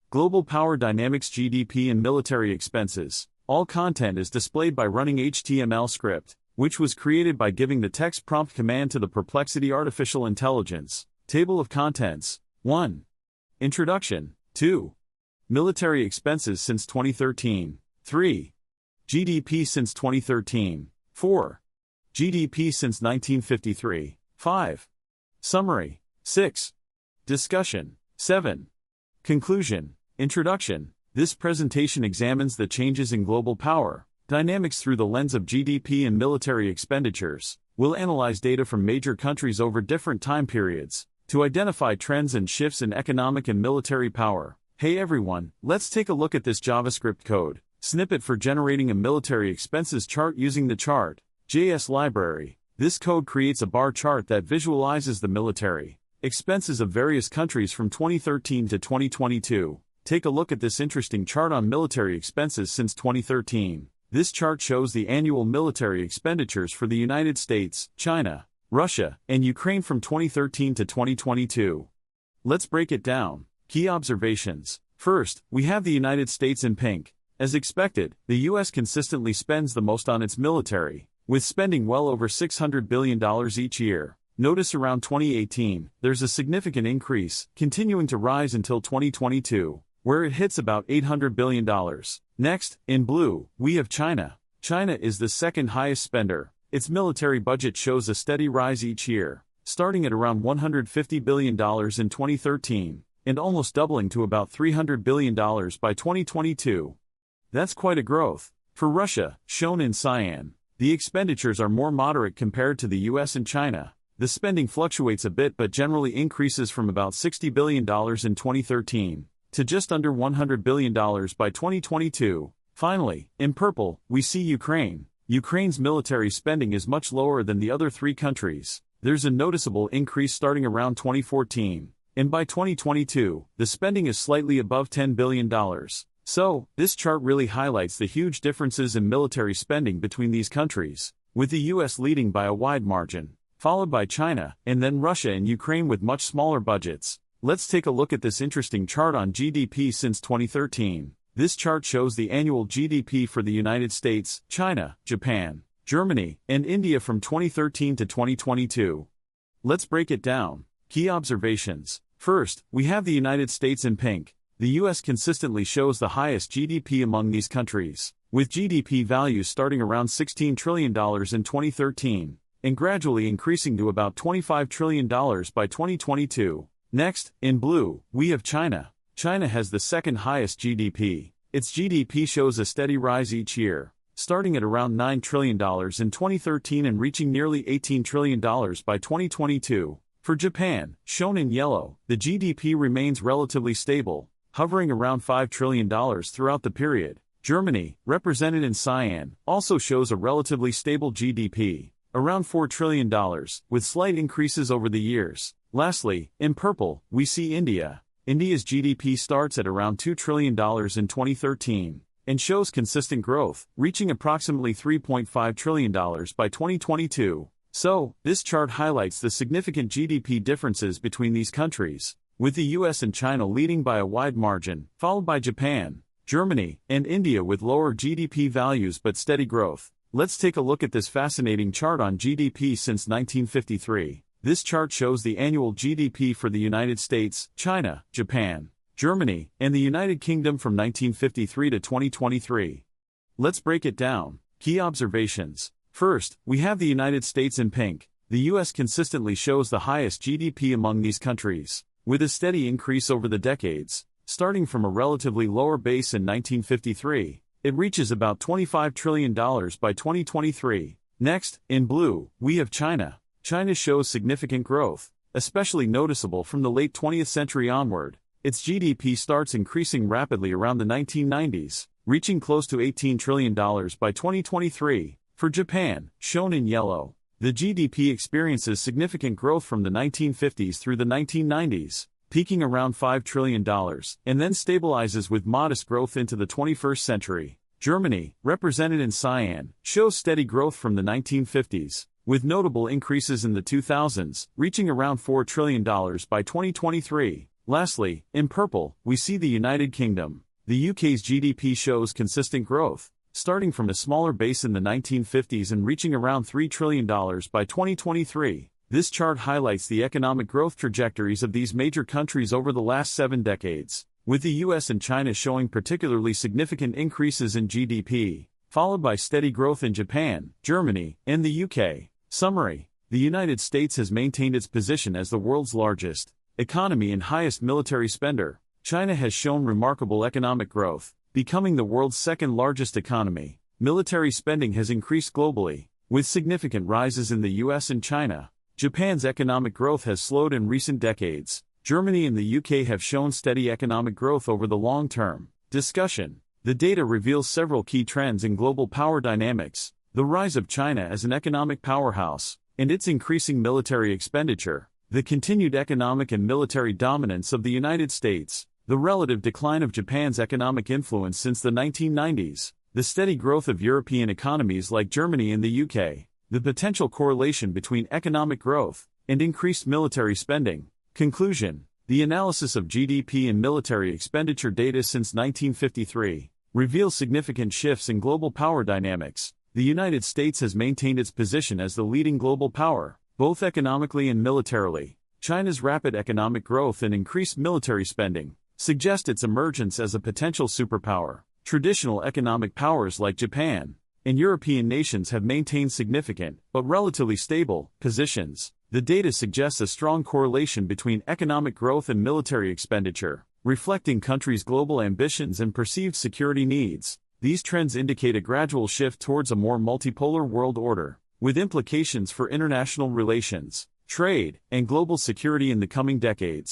Global Power Dynamics GDP and Military Expenses. All content is displayed by running HTML script, which was created by giving the text prompt command to the Perplexity Artificial Intelligence. Table of Contents. 1. Introduction. 2. Military Expenses since 2013. 3. GDP since 2013. 4. GDP since 1953. 5. Summary. 6. Discussion. 7. Conclusion. Introduction. This presentation examines the changes in global power dynamics through the lens of GDP and military expenditures. We'll analyze data from major countries over different time periods to identify trends and shifts in economic and military power. Hey everyone, let's take a look at this JavaScript code snippet for generating a military expenses chart using the chart.js library. This code creates a bar chart that visualizes the military expenses of various countries from 2013 to 2022. Take a look at this interesting chart on military expenses since 2013. This chart shows the annual military expenditures for the United States, China, Russia, and Ukraine from 2013 to 2022. Let's break it down. Key observations. First, we have the United States in pink. As expected, the US consistently spends the most on its military, with spending well over $600 billion each year. Notice around 2018, there's a significant increase, continuing to rise until 2022, where it hits about $800 billion. Next, in blue, we have China. China is the second highest spender. Its military budget shows a steady rise each year, starting at around $150 billion in 2013, and almost doubling to about $300 billion by 2022. That's quite a growth. For Russia, shown in cyan, the expenditures are more moderate compared to the US and China. The spending fluctuates a bit but generally increases from about $60 billion in 2013 to just under $100 billion by 2022. Finally, in purple, we see Ukraine. Ukraine's military spending is much lower than the other three countries. There's a noticeable increase starting around 2014, and by 2022, the spending is slightly above $10 billion. So, this chart really highlights the huge differences in military spending between these countries, with the US leading by a wide margin, followed by China, and then Russia and Ukraine with much smaller budgets. Let's take a look at this interesting chart on GDP since 2013. This chart shows the annual GDP for the United States, China, Japan, Germany, and India from 2013 to 2022. Let's break it down. Key observations. First, we have the United States in pink. The US consistently shows the highest GDP among these countries, with GDP values starting around $16 trillion in 2013, and gradually increasing to about $25 trillion by 2022. Next, in blue, we have China. China has the second highest GDP. Its GDP shows a steady rise each year, starting at around $9 trillion in 2013 and reaching nearly $18 trillion by 2022. For Japan, shown in yellow, the GDP remains relatively stable, hovering around $5 trillion throughout the period. Germany, represented in cyan, also shows a relatively stable GDP, around $4 trillion, with slight increases over the years. Lastly, in purple, we see India. India's GDP starts at around $2 trillion in 2013, and shows consistent growth, reaching approximately $3.5 trillion by 2022. So, this chart highlights the significant GDP differences between these countries, with the US and China leading by a wide margin, followed by Japan, Germany, and India with lower GDP values but steady growth. Let's take a look at this fascinating chart on GDP since 1953. This chart shows the annual GDP for the United States, China, Japan, Germany, and the United Kingdom from 1953 to 2023. Let's break it down. Key observations. First, we have the United States in pink. The US consistently shows the highest GDP among these countries, with a steady increase over the decades. Starting from a relatively lower base in 1953, it reaches about $25 trillion by 2023. Next, in blue, we have China. China shows significant growth, especially noticeable from the late 20th century onward. Its GDP starts increasing rapidly around the 1990s, reaching close to $18 trillion by 2023. For Japan, shown in yellow, the GDP experiences significant growth from the 1950s through the 1990s, peaking around $5 trillion, and then stabilizes with modest growth into the 21st century. Germany, represented in cyan, shows steady growth from the 1950s, with notable increases in the 2000s, reaching around $4 trillion by 2023. Lastly, in purple, we see the United Kingdom. The UK's GDP shows consistent growth, starting from a smaller base in the 1950s and reaching around $3 trillion by 2023. This chart highlights the economic growth trajectories of these major countries over the last 7 decades, with the US and China showing particularly significant increases in GDP, followed by steady growth in Japan, Germany, and the UK. Summary: the United States has maintained its position as the world's largest economy and highest military spender. China has shown remarkable economic growth, becoming the world's second-largest economy. Military spending has increased globally, with significant rises in the US and China. Japan's economic growth has slowed in recent decades. Germany and the UK have shown steady economic growth over the long term. Discussion: the data reveals several key trends in global power dynamics: the rise of China as an economic powerhouse, and its increasing military expenditure, the continued economic and military dominance of the United States, the relative decline of Japan's economic influence since the 1990s, the steady growth of European economies like Germany and the UK, the potential correlation between economic growth and increased military spending. Conclusion: the analysis of GDP and military expenditure data since 1953 reveals significant shifts in global power dynamics. The United States has maintained its position as the leading global power, both economically and militarily. China's rapid economic growth and increased military spending suggest its emergence as a potential superpower. Traditional economic powers like Japan and European nations have maintained significant, but relatively stable, positions. The data suggests a strong correlation between economic growth and military expenditure, reflecting countries' global ambitions and perceived security needs. These trends indicate a gradual shift towards a more multipolar world order, with implications for international relations, trade, and global security in the coming decades.